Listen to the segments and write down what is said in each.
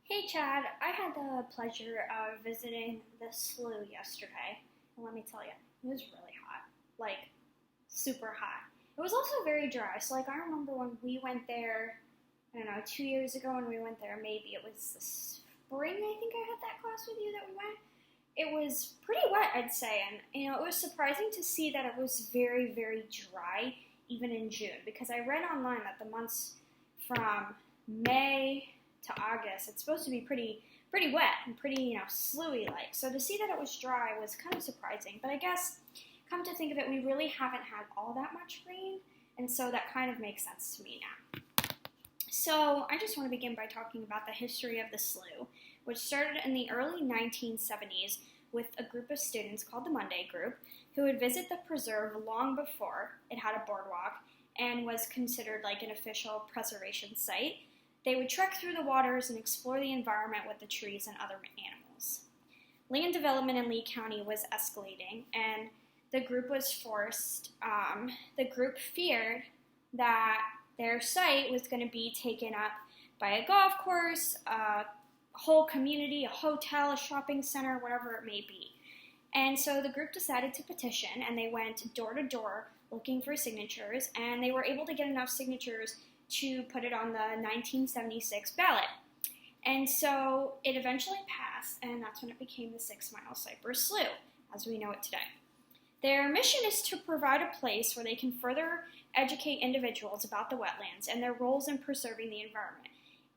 Hey Chad, I had the pleasure of visiting the slough yesterday, and let me tell you, it was really hot, like super hot. It was also very dry, so I remember when we went there, I don't know, 2 years ago when we went there, maybe it was the spring, I think I had that class with you that we went. It was pretty wet, I'd say, and it was surprising to see that it was very, very dry even in June, because I read online that the months from May to August, it's supposed to be pretty wet and pretty, slewy like. So to see that it was dry was kind of surprising. But I guess, come to think of it, we really haven't had all that much rain, and so that kind of makes sense to me now. So I just want to begin by talking about the history of the slough, which started in the early 1970s with a group of students called the Monday Group, who would visit the preserve long before it had a boardwalk and was considered like an official preservation site. They would trek through the waters and explore the environment with the trees and other animals. Land development in Lee County was escalating, and the group feared that their site was going to be taken up by a golf course, a whole community, a hotel, a shopping center, whatever it may be. And so the group decided to petition, and they went door to door looking for signatures, and they were able to get enough signatures to put it on the 1976 ballot. And so it eventually passed, and that's when it became the 6 Mile Cypress Slough, as we know it today. Their mission is to provide a place where they can further educate individuals about the wetlands and their roles in preserving the environment.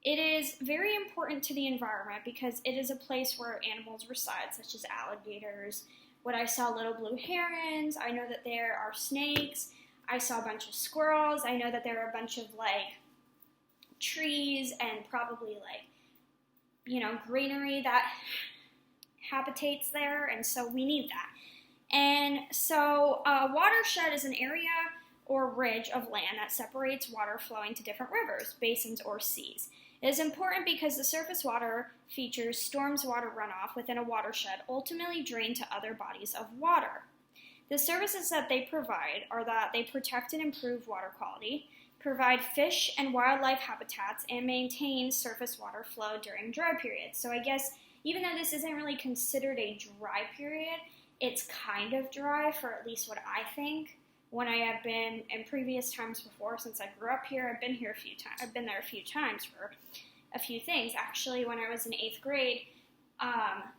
It is very important to the environment because it is a place where animals reside, such as alligators. What I saw, little blue herons. I know that there are snakes. I saw a bunch of squirrels. I know that there are a bunch of trees and probably greenery that habitates there, and so we need that. And so a watershed is an area or ridge of land that separates water flowing to different rivers, basins, or seas. It is important because the surface water features storms water runoff within a watershed ultimately drain to other bodies of water. The services that they provide are that they protect and improve water quality, provide fish and wildlife habitats, and maintain surface water flow during dry periods. So I guess even though this isn't really considered a dry period, it's kind of dry for at least what I think. When I have been in previous times before, since I grew up here, I've been here a few times. I've been there a few times for a few things. Actually, when I was in 8th grade,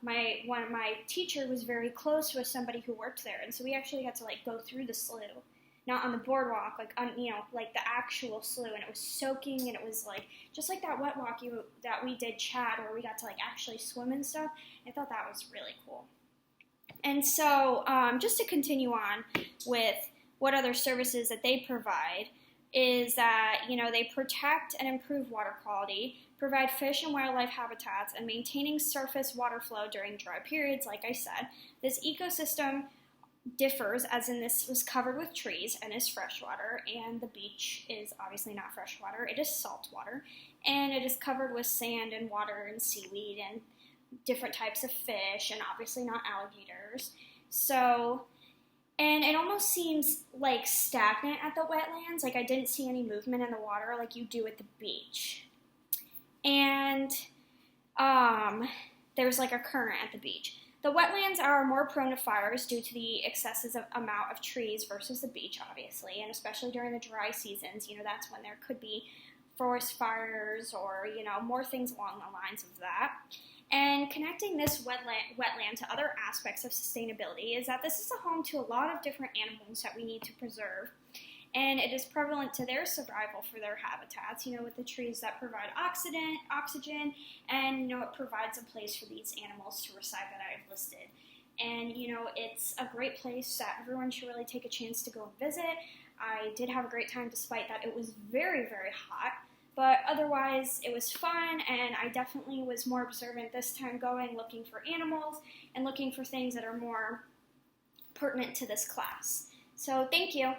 my teacher was very close with somebody who worked there, and so we actually got to go through the slough, not on the boardwalk, the actual slough, and it was soaking, and it was just like that wet walk that we did, Chad, where we got to actually swim and stuff. I thought that was really cool. And so, just to continue on with what other services that they provide is that, they protect and improve water quality, provide fish and wildlife habitats, and maintaining surface water flow during dry periods, like I said. This ecosystem differs, as in this was covered with trees and is freshwater, and the beach is obviously not freshwater, it is saltwater, and it is covered with sand and water and seaweed and different types of fish, and obviously not alligators. So, and it almost seems stagnant at the wetlands. I didn't see any movement in the water like you do at the beach. And there's a current at the beach. The wetlands are more prone to fires due to the excessive amount of trees versus the beach, obviously, and especially during the dry seasons. That's when there could be forest fires or, more things along the lines of that. And connecting this wetland to other aspects of sustainability is that this is a home to a lot of different animals that we need to preserve. And it is prevalent to their survival for their habitats, with the trees that provide oxygen, and, it provides a place for these animals to reside that I have listed. And, it's a great place that everyone should really take a chance to go and visit. I did have a great time despite that it was very, very hot. But otherwise, it was fun, and I definitely was more observant this time going, looking for animals, and looking for things that are more pertinent to this class. So thank you.